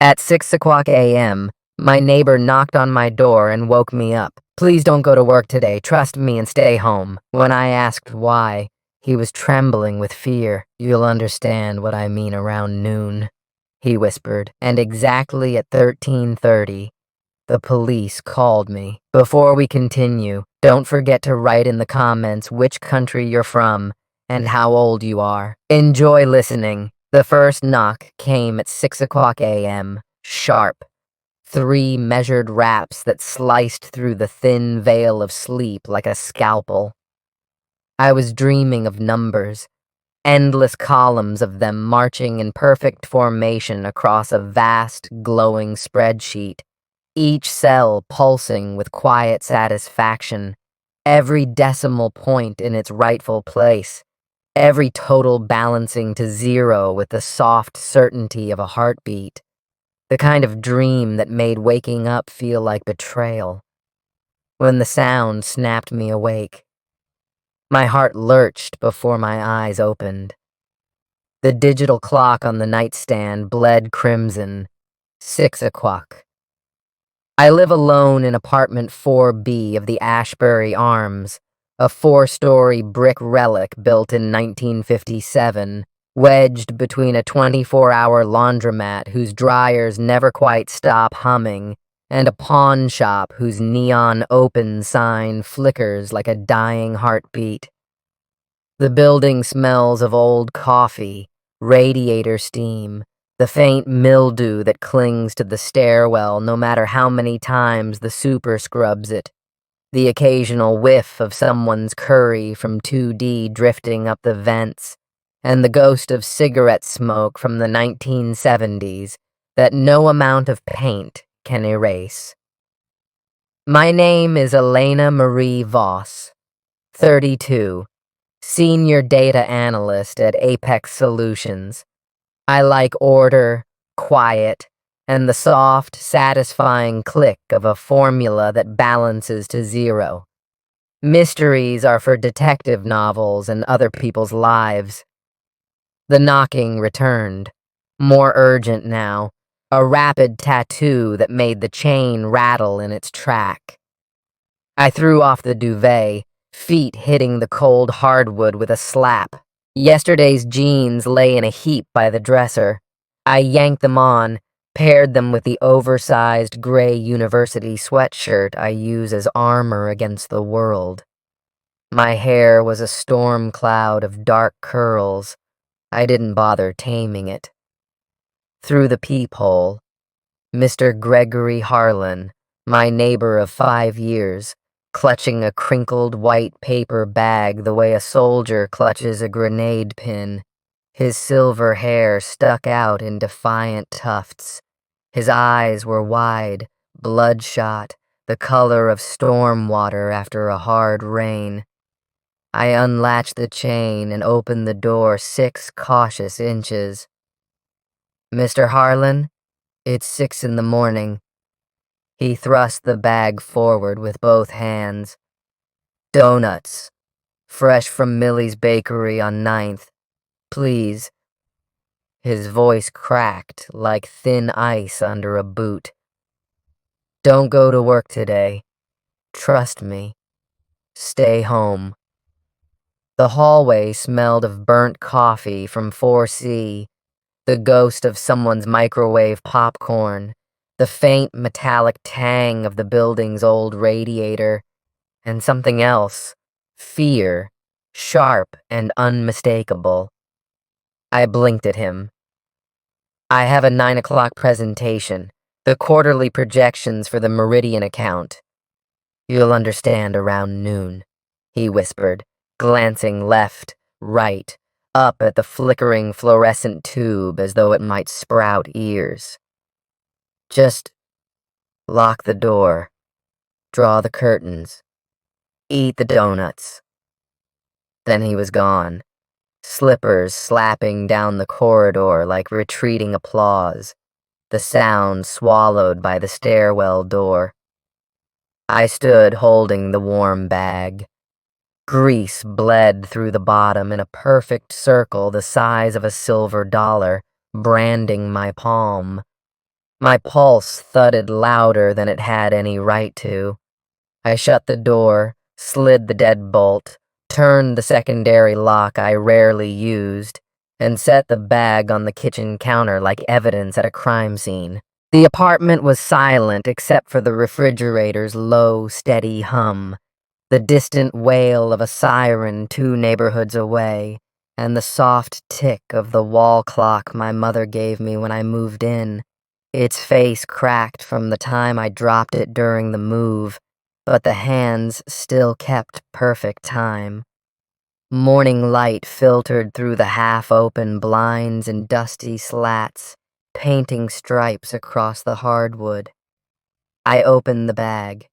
At 6 o'clock a.m., my neighbor knocked on my door and woke me up. "Please don't go to work today. Trust me and stay home." When I asked why, he was trembling with fear. "You'll understand what I mean around noon," he whispered. And exactly at 13:30, the police called me. Before we continue, don't forget to write in the comments which country you're from and how old you are. Enjoy listening. The first knock came at 6 o'clock a.m., sharp. 3 measured raps that sliced through the thin veil of sleep like a scalpel. I was dreaming of numbers, endless columns of them marching in perfect formation across a vast, glowing spreadsheet, each cell pulsing with quiet satisfaction, every decimal point in its rightful place, every total balancing to zero with the soft certainty of a heartbeat, the kind of dream that made waking up feel like betrayal. When the sound snapped me awake, my heart lurched before my eyes opened. The digital clock on the nightstand bled crimson. 6 o'clock. I live alone in apartment 4B of the Ashbury Arms, a 4-story brick relic built in 1957, wedged between a 24-hour laundromat whose dryers never quite stop humming and a pawn shop whose neon open sign flickers like a dying heartbeat. The building smells of old coffee, radiator steam, the faint mildew that clings to the stairwell no matter how many times the super scrubs it, the occasional whiff of someone's curry from 2D drifting up the vents, and the ghost of cigarette smoke from the 1970s that no amount of paint can erase. My name is Elena Marie Voss, 32, senior data analyst at Apex Solutions. I like order, quiet, and the soft, satisfying click of a formula that balances to zero. Mysteries are for detective novels and other people's lives. The knocking returned, more urgent now, a rapid tattoo that made the chain rattle in its track. I threw off the duvet, feet hitting the cold hardwood with a slap. Yesterday's jeans lay in a heap by the dresser. I yanked them on, paired them with the oversized gray university sweatshirt I use as armor against the world. My hair was a storm cloud of dark curls. I didn't bother taming it. Through the peephole, Mr. Gregory Harlan, my neighbor of 5 years, clutching a crinkled white paper bag the way a soldier clutches a grenade pin. His silver hair stuck out in defiant tufts. His eyes were wide, bloodshot, the color of storm water after a hard rain. I unlatched the chain and opened the door 6 cautious inches. "Mr. Harlan, it's 6 in the morning." He thrust the bag forward with both hands. "Donuts, fresh from Millie's Bakery on 9th. Please." His voice cracked like thin ice under a boot. "Don't go to work today. Trust me. Stay home." The hallway smelled of burnt coffee from 4C, the ghost of someone's microwave popcorn, the faint metallic tang of the building's old radiator, and something else, fear, sharp and unmistakable. I blinked at him. "I have a 9 o'clock presentation, the quarterly projections for the Meridian account. You'll understand around noon," he whispered, glancing left, right, up at the flickering fluorescent tube as though it might sprout ears. "Just lock the door, draw the curtains, eat the donuts." Then he was gone, slippers slapping down the corridor like retreating applause, the sound swallowed by the stairwell door. I stood holding the warm bag. Grease bled through the bottom in a perfect circle the size of a silver dollar, branding my palm. My pulse thudded louder than it had any right to. I shut the door, slid the deadbolt, turned the secondary lock I rarely used, and set the bag on the kitchen counter like evidence at a crime scene. The apartment was silent except for the refrigerator's low, steady hum, the distant wail of a siren 2 neighborhoods away, and the soft tick of the wall clock my mother gave me when I moved in. Its face cracked from the time I dropped it during the move, but the hands still kept perfect time. Morning light filtered through the half-open blinds and dusty slats, painting stripes across the hardwood. I opened the bag.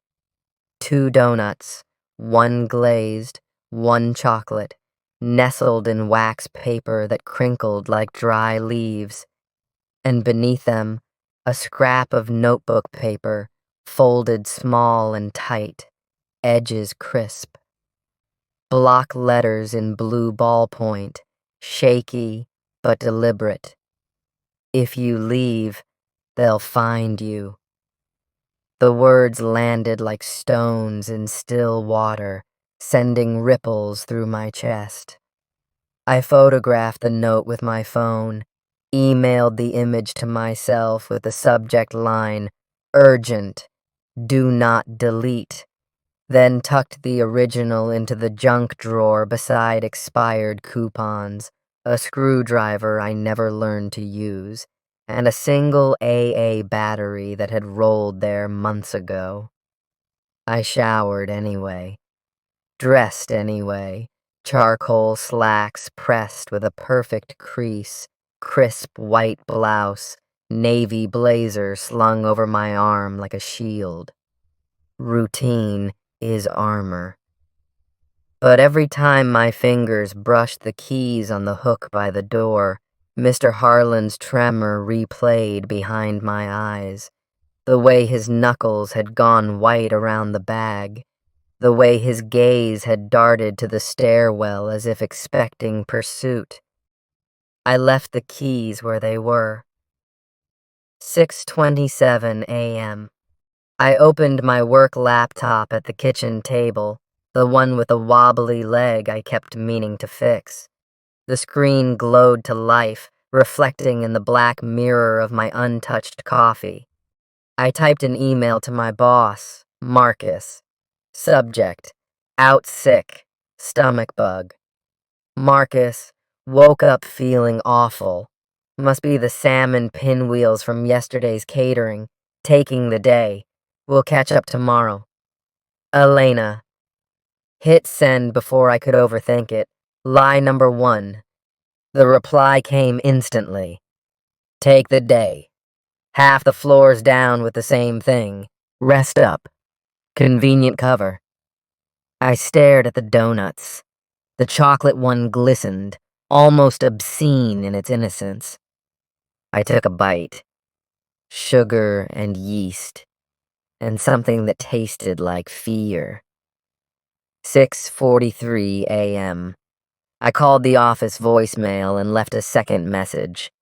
2 donuts, 1 glazed, 1 chocolate, nestled in wax paper that crinkled like dry leaves, and beneath them, a scrap of notebook paper, folded small and tight, edges crisp. Block letters in blue ballpoint, shaky but deliberate. If you leave, they'll find you. The words landed like stones in still water, sending ripples through my chest. I photographed the note with my phone, emailed the image to myself with the subject line, "Urgent, do not delete," then tucked the original into the junk drawer beside expired coupons, a screwdriver I never learned to use, and a single AA battery that had rolled there months ago. I showered anyway, dressed anyway, charcoal slacks pressed with a perfect crease, crisp white blouse, navy blazer slung over my arm like a shield. Routine is armor. But every time my fingers brushed the keys on the hook by the door, Mr. Harlan's tremor replayed behind my eyes, the way his knuckles had gone white around the bag, the way his gaze had darted to the stairwell as if expecting pursuit. I left the keys where they were. 6:27 a.m. I opened my work laptop at the kitchen table, the one with the wobbly leg I kept meaning to fix. The screen glowed to life, reflecting in the black mirror of my untouched coffee. I typed an email to my boss, Marcus. Subject: out sick, stomach bug. Marcus, woke up feeling awful. Must be the salmon pinwheels from yesterday's catering, taking the day. We'll catch up tomorrow. Elena. Hit send before I could overthink it. Lie number 1. The reply came instantly. Take the day. Half the floor's down with the same thing. Rest up. Convenient cover. I stared at the donuts. The chocolate one glistened, almost obscene in its innocence. I took a bite. Sugar and yeast, and something that tasted like fear. 6:43 a.m. I called the office voicemail and left a second message.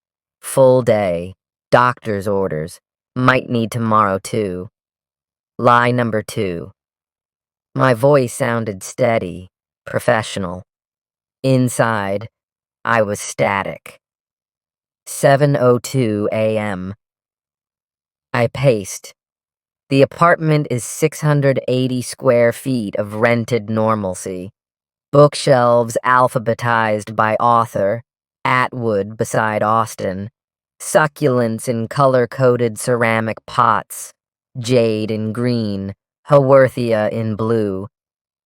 Full day, doctor's orders, might need tomorrow too. Lie number 2. My voice sounded steady, professional. Inside, I was static. 7:02 a.m. I paced. The apartment is 680 square feet of rented normalcy. Bookshelves alphabetized by author, Atwood beside Austen, succulents in color-coded ceramic pots, jade in green, Haworthia in blue,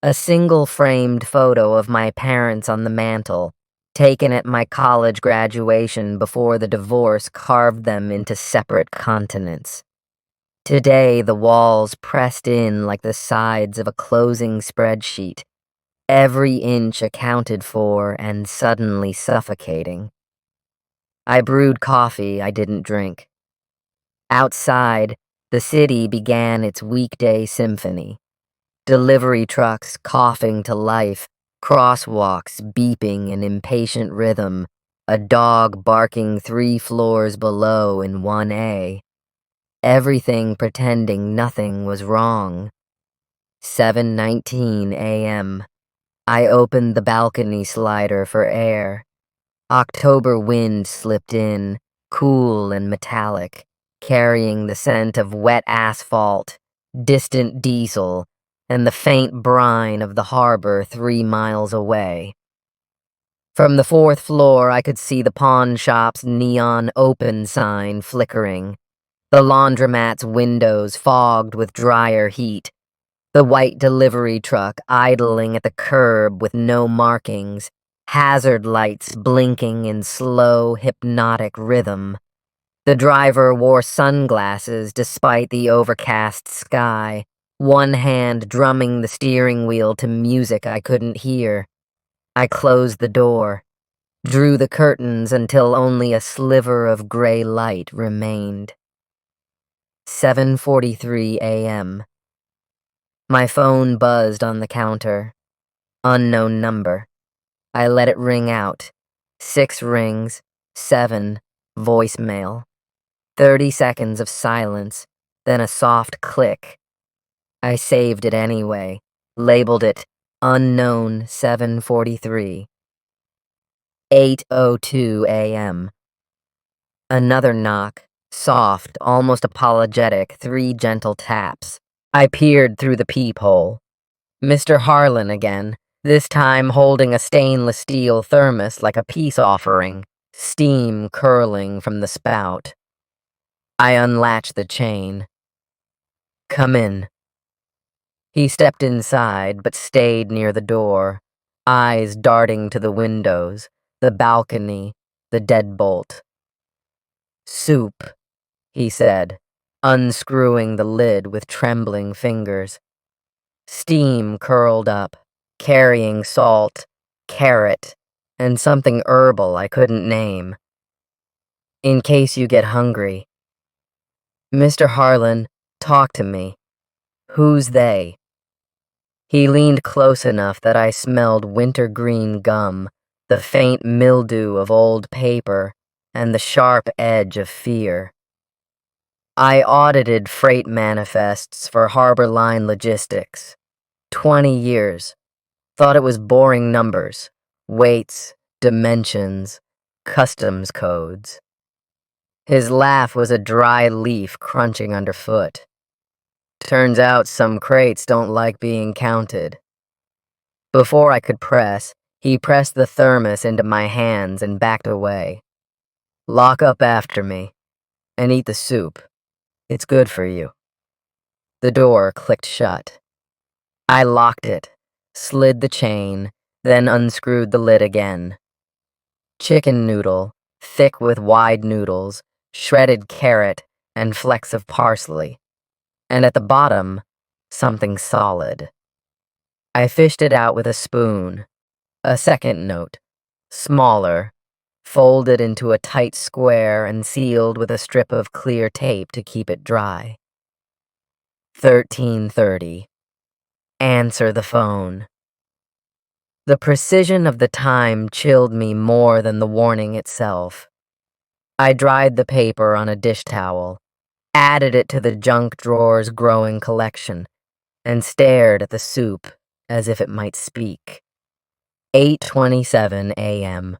a single-framed photo of my parents on the mantel, taken at my college graduation before the divorce carved them into separate continents. Today, the walls pressed in like the sides of a closing spreadsheet, every inch accounted for and suddenly suffocating. I brewed coffee I didn't drink. Outside, the city began its weekday symphony. Delivery trucks coughing to life, crosswalks beeping in impatient rhythm, a dog barking 3 floors below in 1A. everything pretending nothing was wrong. 7:19 a.m. I opened the balcony slider for air. October wind slipped in, cool and metallic, carrying the scent of wet asphalt, distant diesel, and the faint brine of the harbor 3 miles away. From the 4th floor, I could see the pawn shop's neon open sign flickering, the laundromat's windows fogged with drier heat, the white delivery truck idling at the curb with no markings, hazard lights blinking in slow, hypnotic rhythm. The driver wore sunglasses despite the overcast sky, one hand drumming the steering wheel to music I couldn't hear. I closed the door, drew the curtains until only a sliver of gray light remained. 7:43 a.m. My phone buzzed on the counter. Unknown number. I let it ring out. 6 rings, 7, voicemail. 30 seconds of silence, then a soft click. I saved it anyway, labeled it Unknown 743. 8:02 a.m. Another knock, soft, almost apologetic, 3 gentle taps. I peered through the peephole. Mr. Harlan again, this time holding a stainless steel thermos like a peace offering, steam curling from the spout. I unlatched the chain. "Come in." He stepped inside, but stayed near the door, eyes darting to the windows, the balcony, the deadbolt. "Soup," he said, unscrewing the lid with trembling fingers. Steam curled up, carrying salt, carrot, and something herbal I couldn't name. "In case you get hungry." "Mr. Harlan, talk to me. Who's they?" He leaned close enough that I smelled wintergreen gum, the faint mildew of old paper, and the sharp edge of fear. I audited freight manifests for Harbor Line Logistics. 20 years. Thought it was boring numbers, weights, dimensions, customs codes. His laugh was a dry leaf crunching underfoot. "Turns out some crates don't like being counted." Before I could press, he pressed the thermos into my hands and backed away. "Lock up after me, and eat the soup. It's good for you." The door clicked shut. I locked it, slid the chain, then unscrewed the lid again. Chicken noodle, thick with wide noodles, shredded carrot, and flecks of parsley. And at the bottom, something solid. I fished it out with a spoon. A second note, smaller, folded into a tight square and sealed with a strip of clear tape to keep it dry. 13:30. Answer the phone. The precision of the time chilled me more than the warning itself. I dried the paper on a dish towel, added it to the junk drawer's growing collection, and stared at the soup as if it might speak. 8:27 a.m.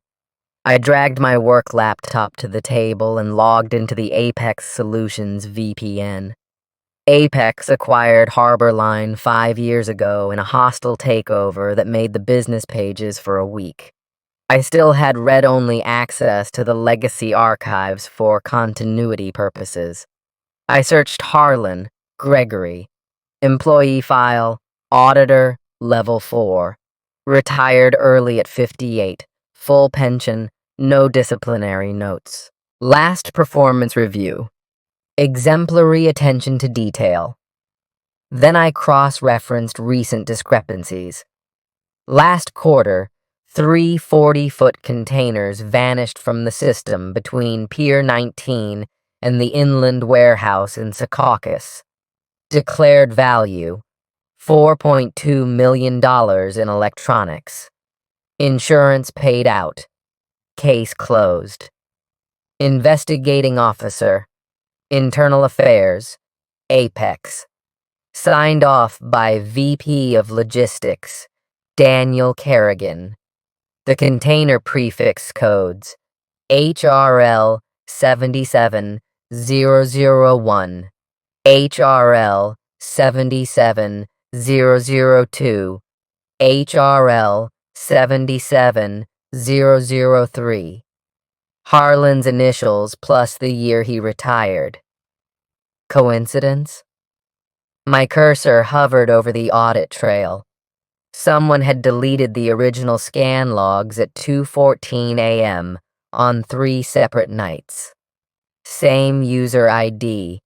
I dragged my work laptop to the table and logged into the Apex Solutions VPN. Apex acquired Harbor Line 5 years ago in a hostile takeover that made the business pages for a week. I still had read-only access to the legacy archives for continuity purposes. I searched Harlan, Gregory, employee file, auditor, level 4, retired early at 58, full pension, no disciplinary notes. Last performance review. Exemplary attention to detail. Then I cross-referenced recent discrepancies. Last quarter, 3 40-foot containers vanished from the system between Pier 19 and the inland warehouse in Secaucus. Declared value, $4.2 million in electronics. Insurance paid out. Case closed. Investigating officer, Internal Affairs, Apex. Signed off by VP of Logistics, Daniel Kerrigan. The container prefix codes HRL 77001, HRL 77002, HRL 77003. Harlan's initials plus the year he retired. Coincidence? My cursor hovered over the audit trail. Someone had deleted the original scan logs at 2:14 a.m. on 3 separate nights. Same user ID,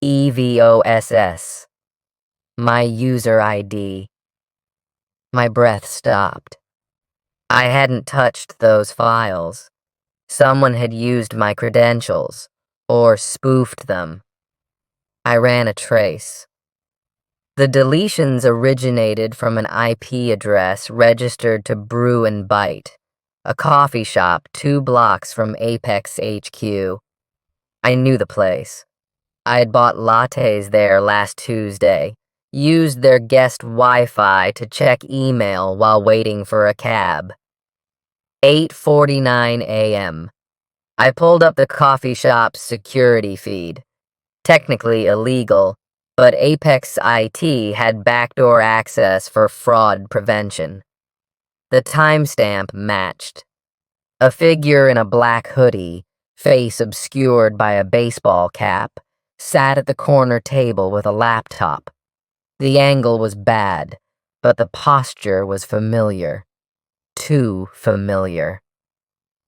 EVOSS. My user ID. My breath stopped. I hadn't touched those files. Someone had used my credentials, or spoofed them. I ran a trace. The deletions originated from an IP address registered to Brew and Bite, a coffee shop 2 blocks from Apex HQ. I knew the place. I had bought lattes there last Tuesday, used their guest Wi-Fi to check email while waiting for a cab. 8:49 a.m. I pulled up the coffee shop's security feed. Technically illegal, but Apex IT had backdoor access for fraud prevention. The timestamp matched. A figure in a black hoodie, face obscured by a baseball cap, sat at the corner table with a laptop. The angle was bad, but the posture was familiar. Too familiar.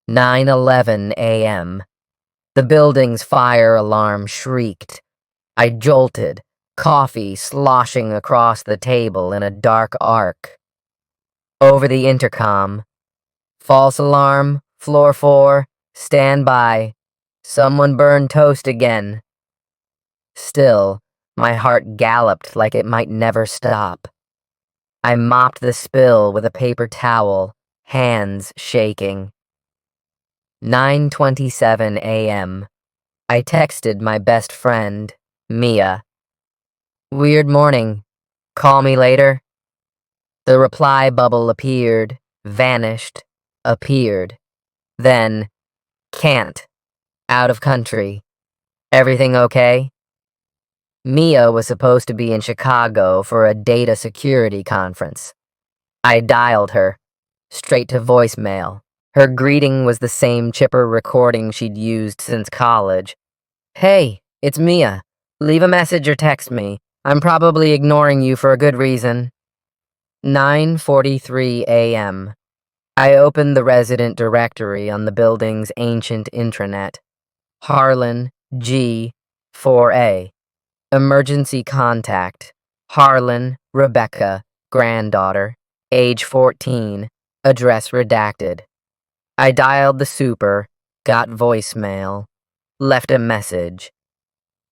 9:11 a.m. The building's fire alarm shrieked. I jolted, coffee sloshing across the table in a dark arc. Over the intercom. False alarm, floor 4, stand by. Someone burned toast again. Still, my heart galloped like it might never stop. I mopped the spill with a paper towel, hands shaking. 9:27 a.m. I texted my best friend, Mia. Weird morning. Call me later. The reply bubble appeared, vanished, appeared. Then, can't. Out of country. Everything okay? Mia was supposed to be in Chicago for a data security conference. I dialed her, straight to voicemail. Her greeting was the same chipper recording she'd used since college. Hey, it's Mia. Leave a message or text me. I'm probably ignoring you for a good reason. 9:43 a.m. I opened the resident directory on the building's ancient intranet. Harlan, G, 4A. Emergency contact. Harlan, Rebecca, granddaughter, age 14, address redacted. I dialed the super, got voicemail, left a message.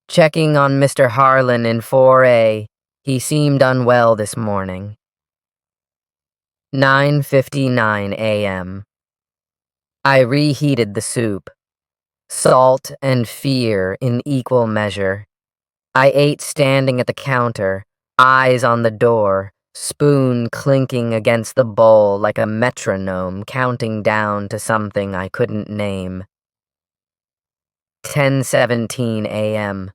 Checking on Mr. Harlan in 4A. He seemed unwell this morning. 9:59 a.m. I reheated the soup. Salt and fear in equal measure. I ate standing at the counter, eyes on the door, spoon clinking against the bowl like a metronome counting down to something I couldn't name. 10:17 a.m.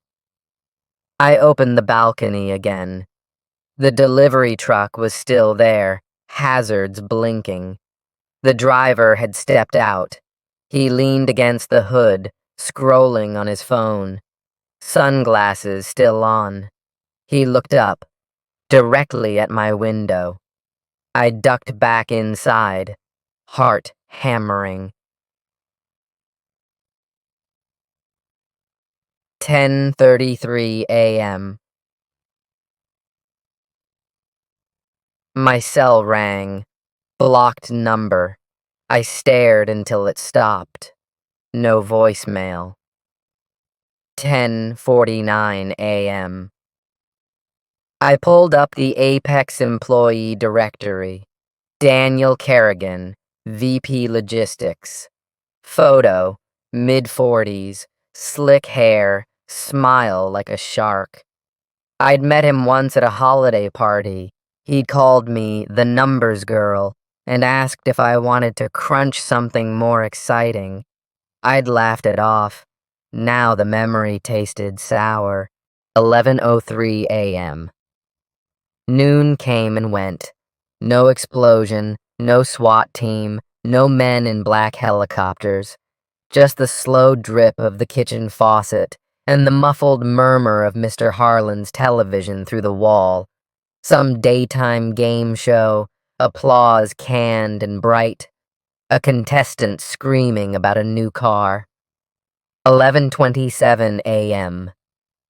I opened the balcony again. The delivery truck was still there, hazards blinking. The driver had stepped out. He leaned against the hood, scrolling on his phone. Sunglasses still on. He looked up, directly at my window. I ducked back inside, heart hammering. 10:33 a.m. My cell rang. Blocked number. I stared until it stopped. No voicemail. 10:49 a.m. I pulled up the Apex employee directory. Daniel Kerrigan, VP Logistics. Photo, mid-40s, slick hair, smile like a shark. I'd met him once at a holiday party. He'd called me the numbers girl and asked if I wanted to crunch something more exciting. I'd laughed it off. Now the memory tasted sour. 11:03 a.m. Noon came and went. No explosion, no SWAT team, no men in black helicopters. Just the slow drip of the kitchen faucet and the muffled murmur of Mr. Harlan's television through the wall. Some daytime game show, applause canned and bright. A contestant screaming about a new car. 11:27 a.m.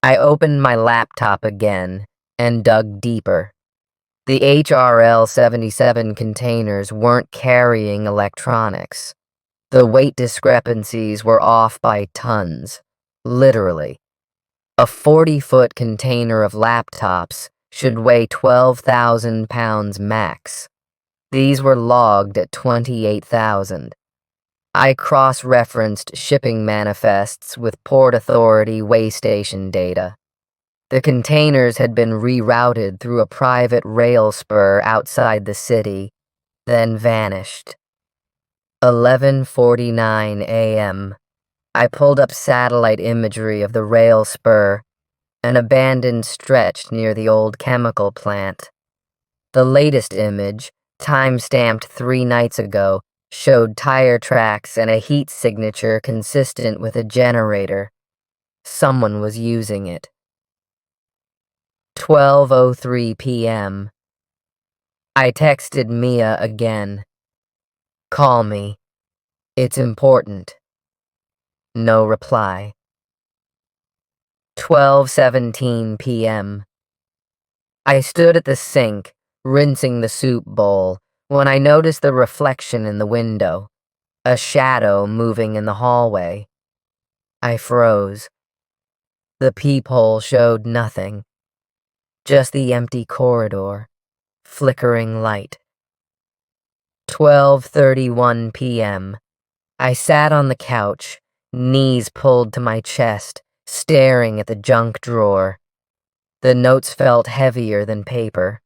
I opened my laptop again and dug deeper. The HRL 77 containers weren't carrying electronics. The weight discrepancies were off by tons, literally. A 40-foot container of laptops should weigh 12,000 pounds max. These were logged at 28,000. I cross-referenced shipping manifests with Port Authority weigh station data. The containers had been rerouted through a private rail spur outside the city, then vanished. 11:49 a.m. I pulled up satellite imagery of the rail spur, an abandoned stretch near the old chemical plant. The latest image, time-stamped 3 nights ago, showed tire tracks and a heat signature consistent with a generator. Someone was using it. 12:03 p.m. I texted Mia again. Call me. It's important. No reply. 12:17 p.m. I stood at the sink, rinsing the soup bowl, when I noticed the reflection in the window, a shadow moving in the hallway. I froze. The peephole showed nothing, just the empty corridor, flickering light. 12:31 p.m. I sat on the couch, knees pulled to my chest, staring at the junk drawer. The notes felt heavier than paper.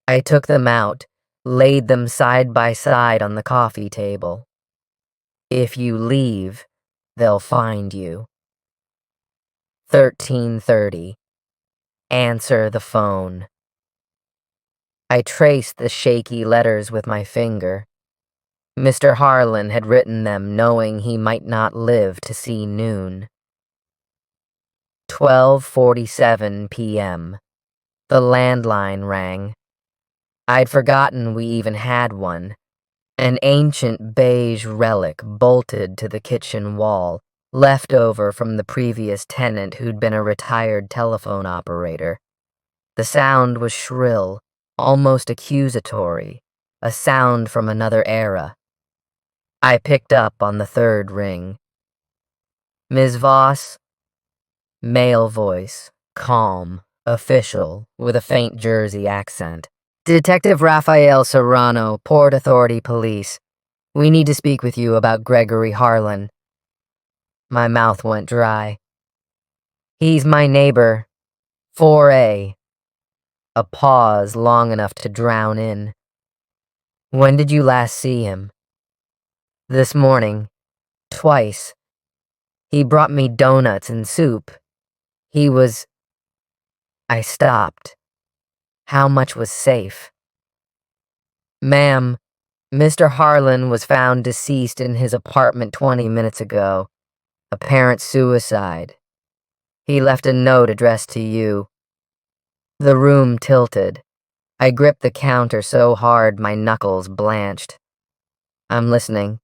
I took them out, laid them side by side on the coffee table. If you leave, they'll find you. 13:30. Answer the phone. I traced the shaky letters with my finger. Mr. Harlan had written them knowing he might not live to see noon. 12:47 p.m. The landline rang. I'd forgotten we even had one. An ancient beige relic bolted to the kitchen wall, left over from the previous tenant who'd been a retired telephone operator. The sound was shrill, almost accusatory, a sound from another era. I picked up on the third ring. Ms. Voss? Male voice, calm, official, with a faint Jersey accent. Detective Raphael Serrano, Port Authority Police. We need to speak with you about Gregory Harlan. My mouth went dry. He's my neighbor. 4A. A pause long enough to drown in. When did you last see him? This morning. Twice. He brought me donuts and soup. He was... I stopped. How much was safe? Ma'am, Mr. Harlan was found deceased in his apartment 20 minutes ago. Apparent suicide. He left a note addressed to you. The room tilted. I gripped the counter so hard my knuckles blanched. I'm listening.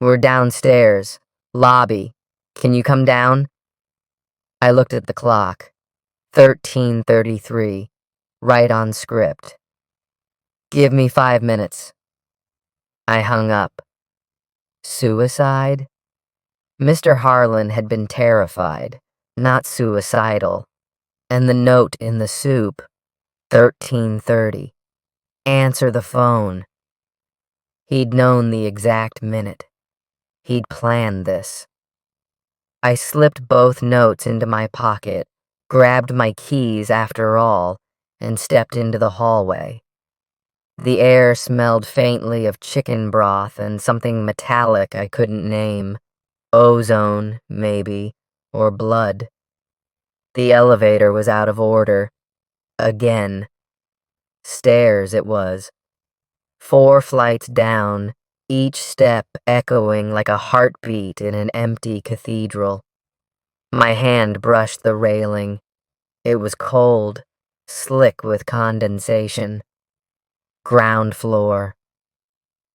We're downstairs. Lobby. Can you come down? I looked at the clock. 13:33. Right on script. Give me 5 minutes. I hung up. Suicide? Mr. Harlan had been terrified, not suicidal. And the note in the soup. 13:30. Answer the phone. He'd known the exact minute. He'd planned this. I slipped both notes into my pocket, grabbed my keys after all, and stepped into the hallway. The air smelled faintly of chicken broth and something metallic I couldn't name. Ozone, maybe, or blood. The elevator was out of order. Again. Stairs it was. 4 flights down, each step echoing like a heartbeat in an empty cathedral. My hand brushed the railing. It was cold, slick with condensation. Ground floor.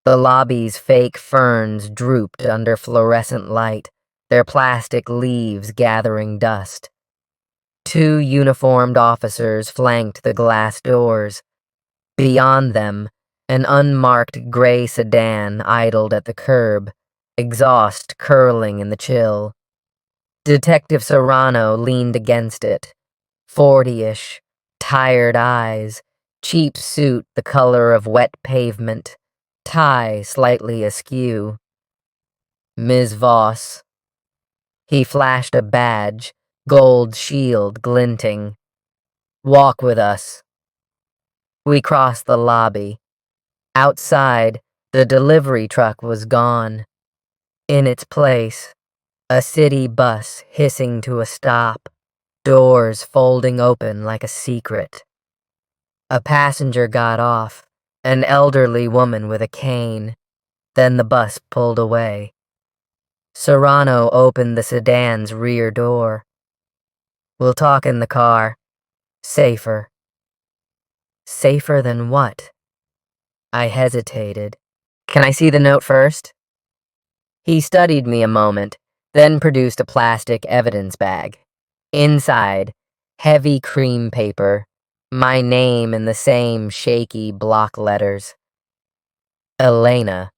The lobby's fake ferns drooped under fluorescent light, their plastic leaves gathering dust. 2 uniformed officers flanked the glass doors. Beyond them, an unmarked gray sedan idled at the curb, exhaust curling in the chill. Detective Serrano leaned against it, 40-ish, tired eyes, cheap suit the color of wet pavement, tie slightly askew. Ms. Voss. He flashed a badge, gold shield glinting. Walk with us. We crossed the lobby. Outside, the delivery truck was gone. In its place, a city bus hissing to a stop, doors folding open like a secret. A passenger got off, an elderly woman with a cane. Then the bus pulled away. Serrano opened the sedan's rear door. We'll talk in the car. Safer. Safer than what? I hesitated. Can I see the note first? He studied me a moment, then produced a plastic evidence bag. Inside, heavy cream paper, my name in the same shaky block letters. Elena.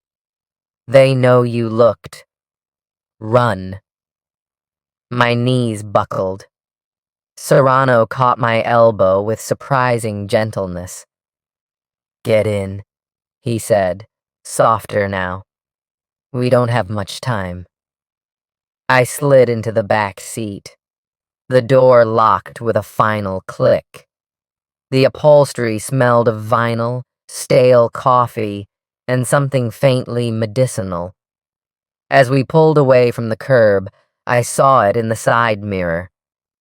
They know you looked. Run. My knees buckled. Serrano caught my elbow with surprising gentleness. Get in, he said, softer now. We don't have much time. I slid into the back seat. The door locked with a final click. The upholstery smelled of vinyl, stale coffee, and something faintly medicinal. As we pulled away from the curb, I saw it in the side mirror.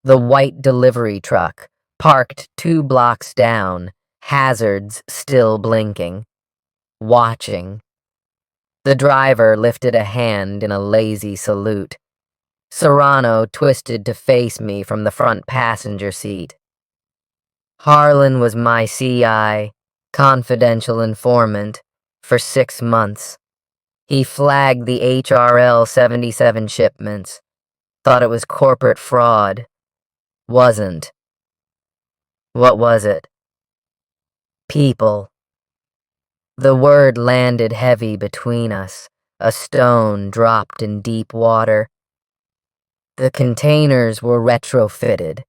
The white delivery truck, parked 2 blocks down, hazards still blinking. Watching. The driver lifted a hand in a lazy salute. Serrano twisted to face me from the front passenger seat. Harlan was my CI, confidential informant, for 6 months. He flagged the HRL 77 shipments. Thought it was corporate fraud. Wasn't. What was it? People. The word landed heavy between us. A stone dropped in deep water. The containers were retrofitted.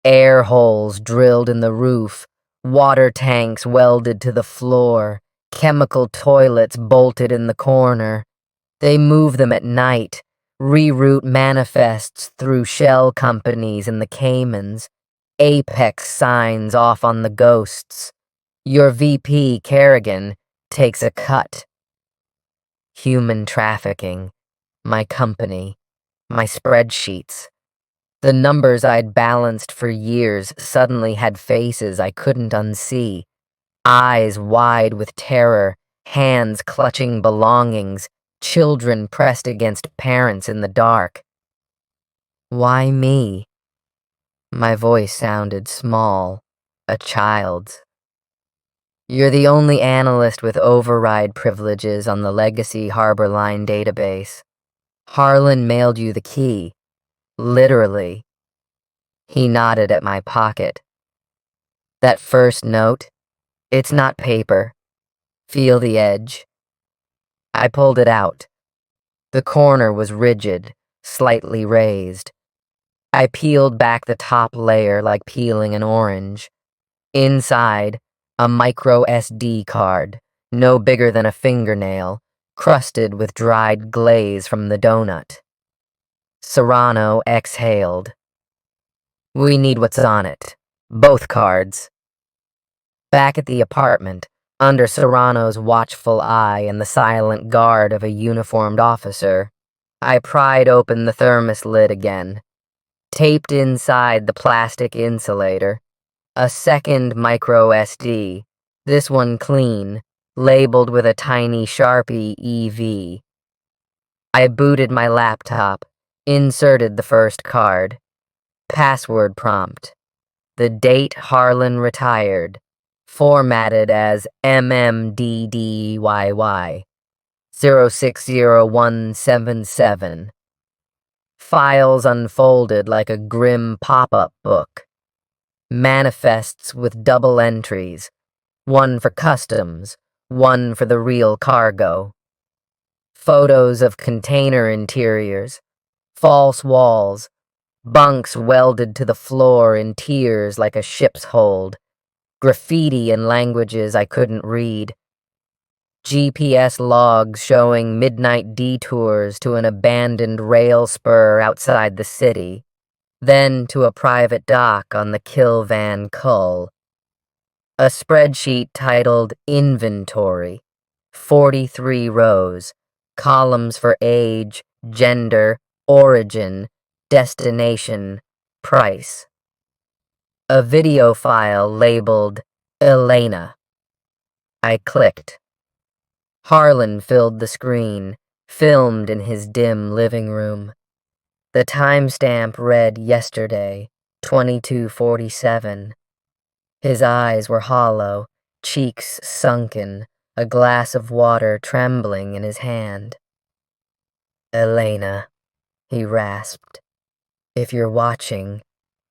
Air holes drilled in the roof, water tanks welded to the floor, chemical toilets bolted in the corner. They move them at night, reroute manifests through shell companies in the Caymans, Apex signs off on the ghosts. Your VP, Kerrigan, takes a cut. Human trafficking, my company, my spreadsheets. The numbers I'd balanced for years suddenly had faces I couldn't unsee, eyes wide with terror, hands clutching belongings, children pressed against parents in the dark. Why me? My voice sounded small, a child's. You're the only analyst with override privileges on the Legacy Harbor Line database. Harlan mailed you the key. Literally. He nodded at my pocket. That first note, it's not paper. Feel the edge. I pulled it out. The corner was rigid, slightly raised. I peeled back the top layer like peeling an orange. Inside, a micro SD card, no bigger than a fingernail, crusted with dried glaze from the donut. Serrano exhaled. We need what's on it. Both cards. Back at the apartment, under Serrano's watchful eye and the silent guard of a uniformed officer, I pried open the thermos lid again. Taped inside the plastic insulator, a second micro SD, this one clean, labeled with a tiny Sharpie EV. I booted my laptop, inserted the first card. Password prompt. The date Harlan retired, formatted as MMDDYY 060177. Files unfolded like a grim pop-up book. Manifests with double entries, one for customs, one for the real cargo. Photos of container interiors, false walls, bunks welded to the floor in tiers like a ship's hold, graffiti in languages I couldn't read, GPS logs showing midnight detours to an abandoned rail spur outside the city, then to a private dock on the Kill-Van Cull. A spreadsheet titled Inventory, 43 rows, columns for age, gender, origin, destination, price. A video file labeled Elena. I clicked. Harlan filled the screen, filmed in his dim living room. The timestamp read yesterday, 22:47. His eyes were hollow, cheeks sunken, a glass of water trembling in his hand. Elena, he rasped. If you're watching,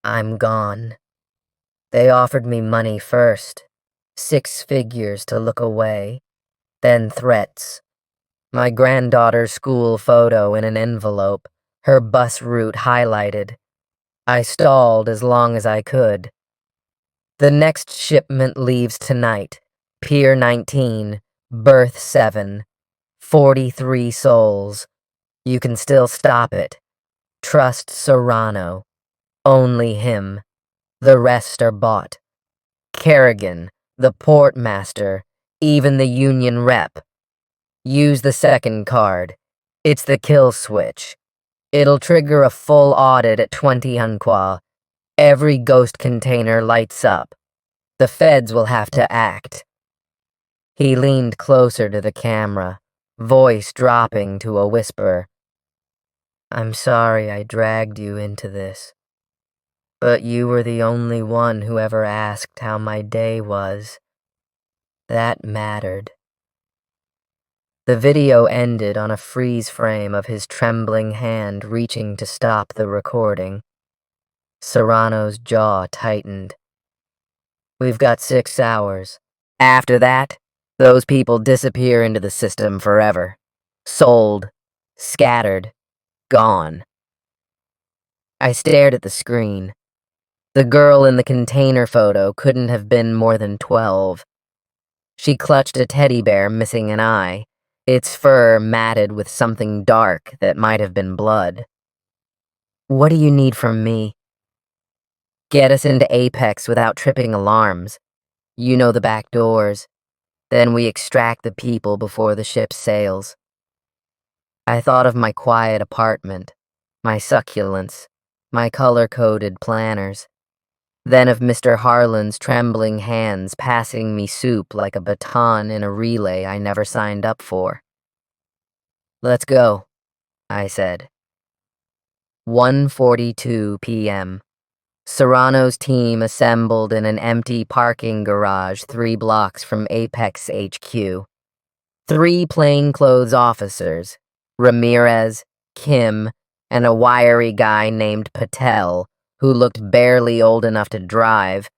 I'm gone. They offered me money first, 6 figures to look away, then threats. My granddaughter's school photo in an envelope, her bus route highlighted. I stalled as long as I could. The next shipment leaves tonight, Pier 19, berth 7, 43 souls. You can still stop it. Trust Serrano. Only him. The rest are bought. Kerrigan, the portmaster, even the union rep. Use the second card. It's the kill switch. It'll trigger a full audit at 20 Unqua. Every ghost container lights up. The feds will have to act. He leaned closer to the camera, voice dropping to a whisper. I'm sorry I dragged you into this. But you were the only one who ever asked how my day was. That mattered. The video ended on a freeze frame of his trembling hand reaching to stop the recording. Serrano's jaw tightened. We've got 6 hours. After that, those people disappear into the system forever. Sold. Scattered. Gone. I stared at the screen. The girl in the container photo couldn't have been more than 12. She clutched a teddy bear missing an eye, its fur matted with something dark that might have been blood. What do you need from me? Get us into Apex without tripping alarms. You know the back doors. Then we extract the people before the ship sails. I thought of my quiet apartment, my succulents, my color-coded planners. Then of Mr. Harlan's trembling hands passing me soup like a baton in a relay I never signed up for. Let's go, I said. 1:42 p.m. Serrano's team assembled in an empty parking garage 3 blocks from Apex HQ. 3 plainclothes officers, Ramirez, Kim, and a wiry guy named Patel, who looked barely old enough to drive,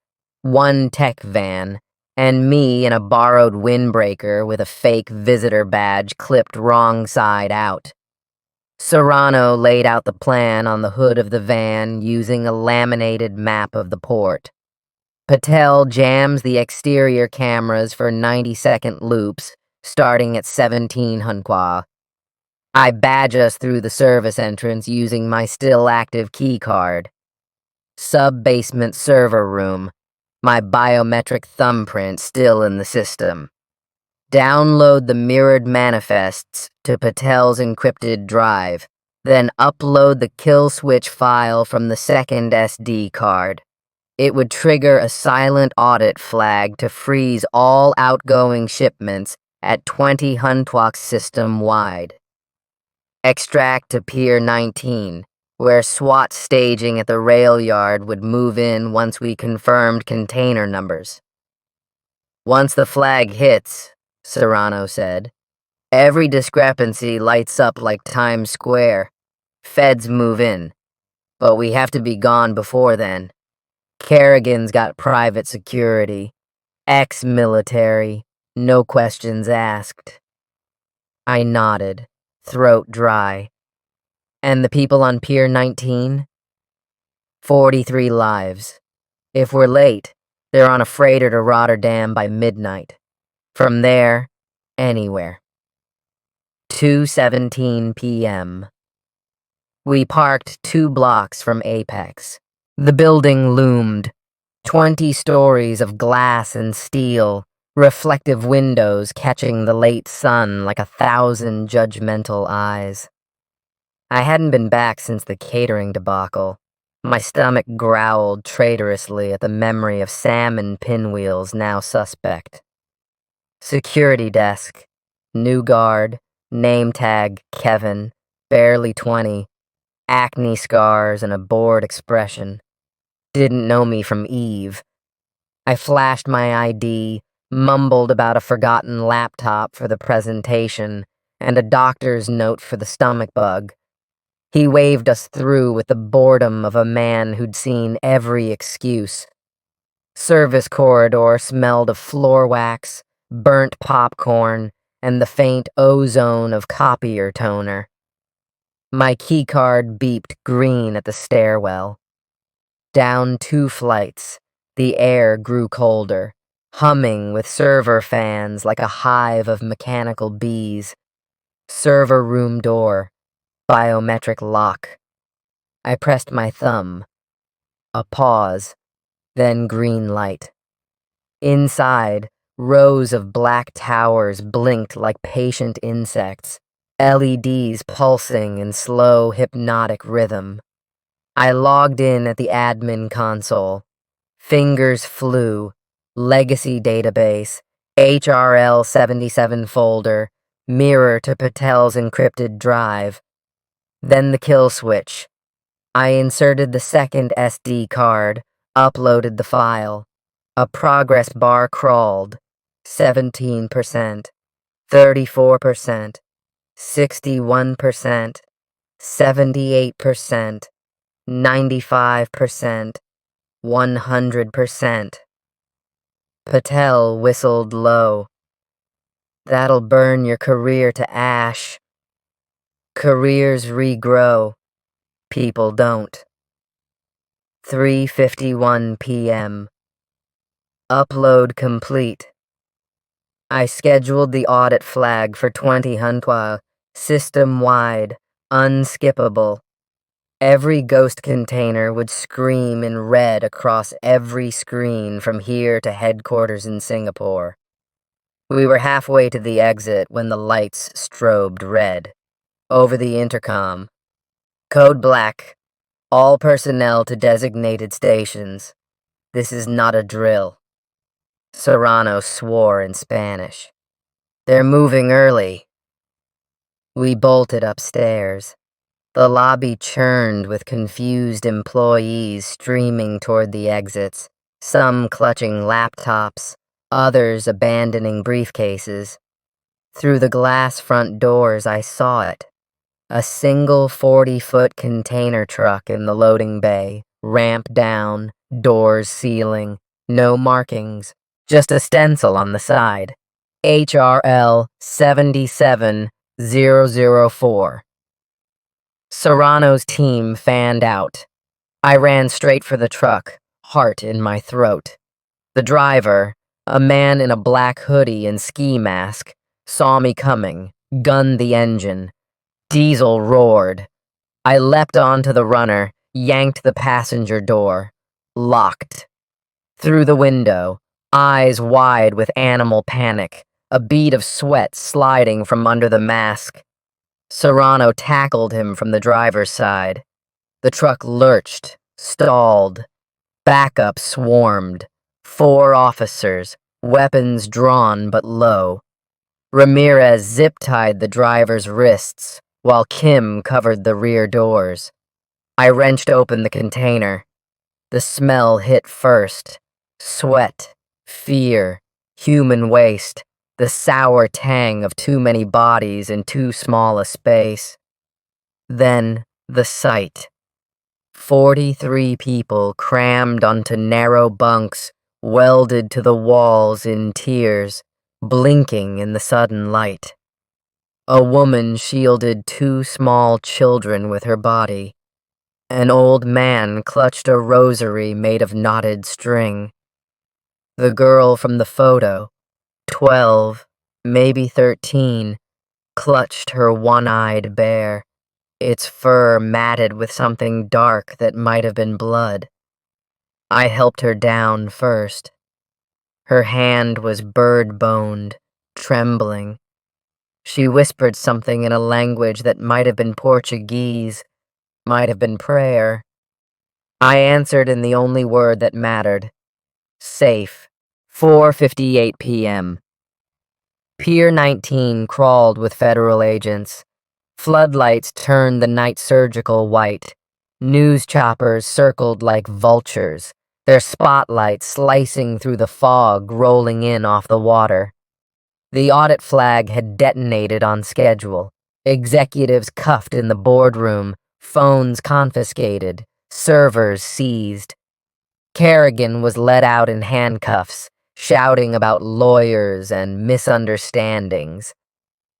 1 tech van, and me in a borrowed windbreaker with a fake visitor badge clipped wrong side out. Serrano laid out the plan on the hood of the van using a laminated map of the port. Patel jams the exterior cameras for 90-second loops, starting at 17 Hunqua. I badge us through the service entrance using my still active key card. Sub-basement server room. My biometric thumbprint still in the system. Download the mirrored manifests to Patel's encrypted drive, then upload the kill switch file from the second SD card. It would trigger a silent audit flag to freeze all outgoing shipments at 20 Huntwalk system-wide. Extract to Pier 19, where SWAT staging at the rail yard would move in once we confirmed container numbers. Once the flag hits, Serrano said, every discrepancy lights up like Times Square. Feds move in, but we have to be gone before then. Kerrigan's got private security, ex-military, no questions asked. I nodded, throat dry. And the people on Pier 19? 43 lives. If we're late, they're on a freighter to Rotterdam by midnight. From there, anywhere. 2:17 p.m. We parked 2 blocks from Apex. The building loomed. 20 stories of glass and steel, reflective windows catching the late sun like 1,000 judgmental eyes. I hadn't been back since the catering debacle. My stomach growled traitorously at the memory of salmon pinwheels now suspect. Security desk. New guard. Name tag Kevin. Barely 20. Acne scars and a bored expression. Didn't know me from Eve. I flashed my ID, mumbled about a forgotten laptop for the presentation, and a doctor's note for the stomach bug. He waved us through with the boredom of a man who'd seen every excuse. Service corridor smelled of floor wax, burnt popcorn, and the faint ozone of copier toner. My keycard beeped green at the stairwell. Down 2 flights, the air grew colder, humming with server fans like a hive of mechanical bees. Server room door. Biometric lock. I pressed my thumb. A pause, then green light. Inside, rows of black towers blinked like patient insects, LEDs pulsing in slow, hypnotic rhythm. I logged in at the admin console. Fingers flew. Legacy database, HRL 77 folder, mirror to Patel's encrypted drive. Then the kill switch. I inserted the second SD card, uploaded the file. A progress bar crawled. 17%, 34%, 61%, 78%, 95%, 100%. Patel whistled low. That'll burn your career to ash. Careers regrow. People don't. 3:51 p.m. Upload complete. I scheduled the audit flag for 20 Huntwa, system-wide, unskippable. Every ghost container would scream in red across every screen from here to headquarters in Singapore. We were halfway to the exit when the lights strobed red. Over the intercom. Code black. All personnel to designated stations. This is not a drill. Serrano swore in Spanish. They're moving early. We bolted upstairs. The lobby churned with confused employees streaming toward the exits, some clutching laptops, others abandoning briefcases. Through the glass front doors I saw it. A single 40-foot container truck in the loading bay, ramp down, doors sealing, no markings, just a stencil on the side. HRL 77004. Serrano's team fanned out. I ran straight for the truck, heart in my throat. The driver, a man in a black hoodie and ski mask, saw me coming, gunned the engine. Diesel roared. I leapt onto the runner, yanked the passenger door. Locked. Through the window, eyes wide with animal panic, a bead of sweat sliding from under the mask. Serrano tackled him from the driver's side. The truck lurched, stalled. Backup swarmed. 4 officers, weapons drawn but low. Ramirez zip-tied the driver's wrists, while Kim covered the rear doors. I wrenched open the container. The smell hit first. Sweat, fear, human waste, the sour tang of too many bodies in too small a space. Then the sight. 43 people crammed onto narrow bunks, welded to the walls in tears, blinking in the sudden light. A woman shielded 2 small children with her body. An old man clutched a rosary made of knotted string. The girl from the photo, 12, maybe 13, clutched her one-eyed bear, its fur matted with something dark that might have been blood. I helped her down first. Her hand was bird-boned, trembling. She whispered something in a language that might have been Portuguese, might have been prayer. I answered in the only word that mattered. Safe. 4:58 p.m. Pier 19 crawled with federal agents. Floodlights turned the night surgical white. News choppers circled like vultures, their spotlights slicing through the fog rolling in off the water. The audit flag had detonated on schedule. Executives cuffed in the boardroom, phones confiscated, servers seized. Kerrigan was let out in handcuffs, shouting about lawyers and misunderstandings.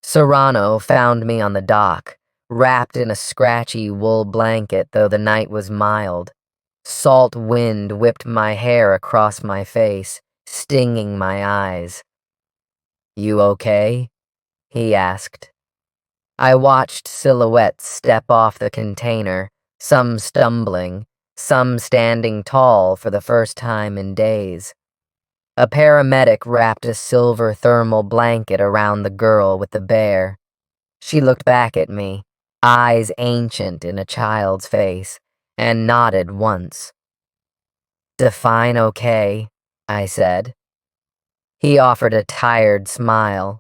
Serrano found me on the dock, wrapped in a scratchy wool blanket though the night was mild. Salt wind whipped my hair across my face, stinging my eyes. "You okay?" he asked. I watched silhouettes step off the container, some stumbling, some standing tall for the first time in days. A paramedic wrapped a silver thermal blanket around the girl with the bear. She looked back at me, eyes ancient in a child's face, and nodded once. "Define okay," I said. He offered a tired smile.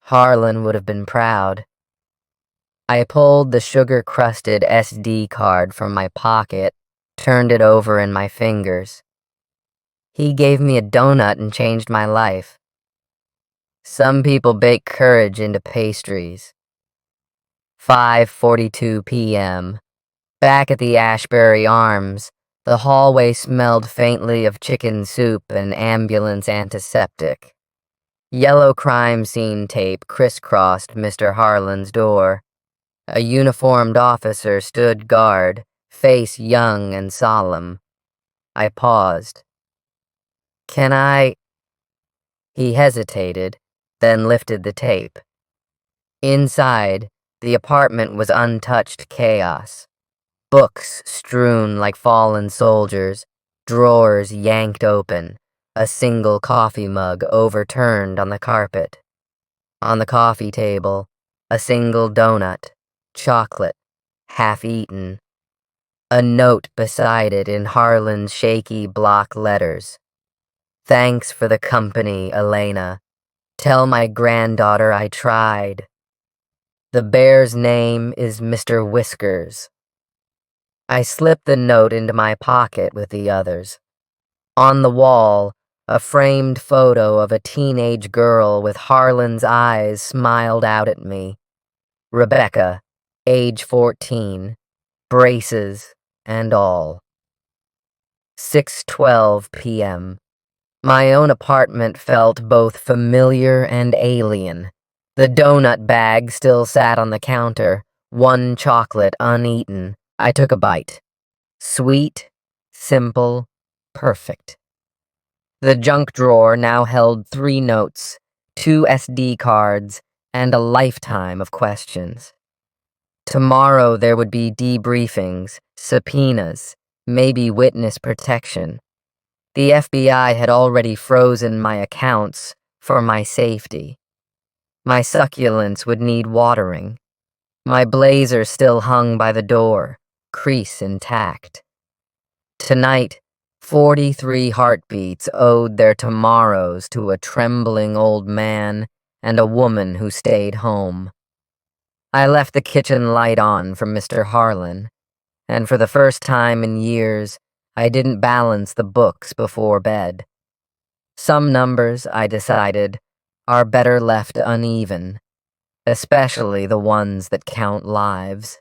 Harlan would have been proud. I pulled the sugar-crusted SD card from my pocket, turned it over in my fingers. He gave me a donut and changed my life. Some people bake courage into pastries. 5:42 p.m. Back at the Ashbury Arms, the hallway smelled faintly of chicken soup and ambulance antiseptic. Yellow crime scene tape crisscrossed Mr. Harlan's door. A uniformed officer stood guard, face young and solemn. I paused. "Can I—" He hesitated, then lifted the tape. Inside, the apartment was untouched chaos. Books strewn like fallen soldiers, drawers yanked open, a single coffee mug overturned on the carpet. On the coffee table, a single donut, chocolate, half-eaten. A note beside it in Harlan's shaky block letters. "Thanks for the company, Elena. Tell my granddaughter I tried. The bear's name is Mr. Whiskers." I slipped the note into my pocket with the others. On the wall, a framed photo of a teenage girl with Harlan's eyes smiled out at me. Rebecca, age 14, braces and all. 6:12 p.m. My own apartment felt both familiar and alien. The donut bag still sat on the counter, one chocolate uneaten. I took a bite. Sweet, simple, perfect. The junk drawer now held 3 notes, 2 SD cards, and a lifetime of questions. Tomorrow there would be debriefings, subpoenas, maybe witness protection. The FBI had already frozen my accounts for my safety. My succulents would need watering. My blazer still hung by the door, crease intact. Tonight, 43 heartbeats owed their tomorrows to a trembling old man and a woman who stayed home. I left the kitchen light on for Mr. Harlan, and for the first time in years, I didn't balance the books before bed. Some numbers, I decided, are better left uneven, especially the ones that count lives.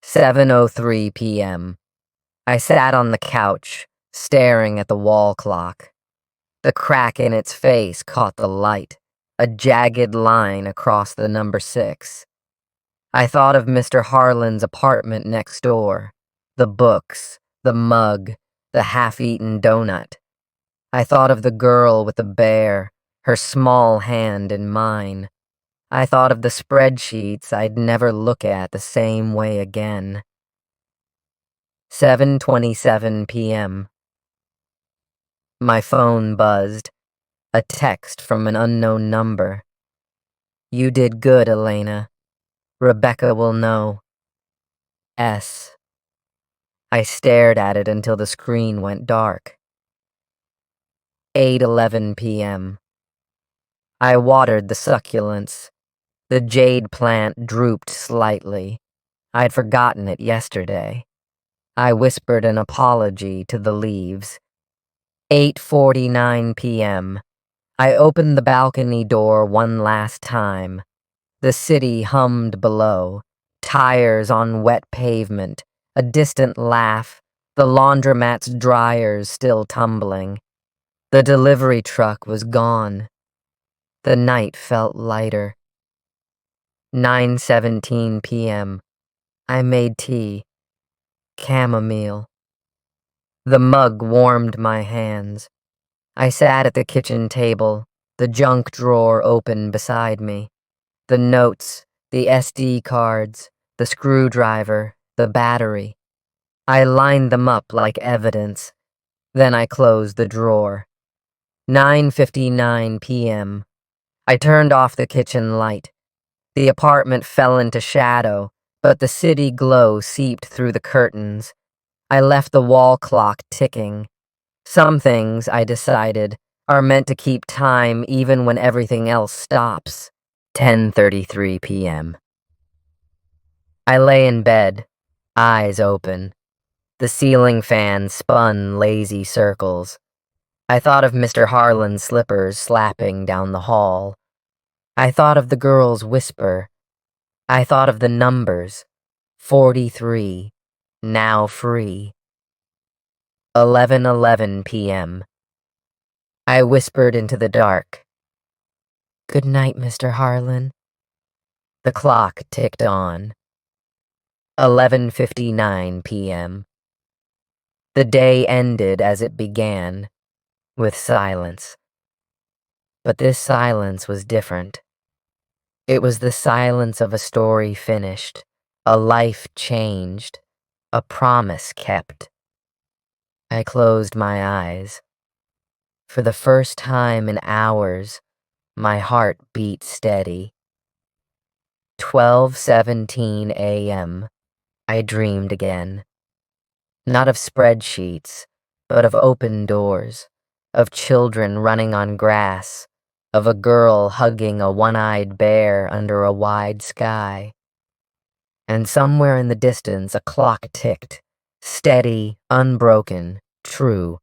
7:03 p.m. I sat on the couch, staring at the wall clock. The crack in its face caught the light, a jagged line across the number 6. I thought of Mr. Harlan's apartment next door, the books, the mug, the half-eaten donut. I thought of the girl with the bear, her small hand in mine. I thought of the spreadsheets I'd never look at the same way again. 7:27 p.m. My phone buzzed. A text from an unknown number. You did good, Elena. Rebecca will know. S. I stared at it until the screen went dark. 8:11 p.m. I watered the succulents. The jade plant drooped slightly. I'd forgotten it yesterday. I whispered an apology to the leaves. 8:49 p.m. I opened the balcony door one last time. The city hummed below, tires on wet pavement, a distant laugh, the laundromat's dryers still tumbling. The delivery truck was gone. The night felt lighter. 9:17 p.m. I made tea. Chamomile. The mug warmed my hands. I sat at the kitchen table, the junk drawer open beside me. The notes, the SD cards, the screwdriver, the battery. I lined them up like evidence. Then I closed the drawer. 9:59 p.m. I turned off the kitchen light. The apartment fell into shadow, but the city glow seeped through the curtains. I left the wall clock ticking. Some things, I decided, are meant to keep time even when everything else stops. 10:33 p.m. I lay in bed, eyes open. The ceiling fan spun lazy circles. I thought of Mr. Harlan's slippers slapping down the hall. I thought of the girl's whisper. I thought of the numbers. 43, now free. 11:11 p.m. I whispered into the dark. Good night, Mr. Harlan. The clock ticked on. 11:59 p.m. The day ended as it began, with silence. But this silence was different. It was the silence of a story finished, a life changed, a promise kept. I closed my eyes. For the first time in hours, my heart beat steady. 12:17 a.m. I dreamed again. Not of spreadsheets, but of open doors, of children running on grass, of a girl hugging a one-eyed bear under a wide sky. And somewhere in the distance a clock ticked, steady, unbroken, true.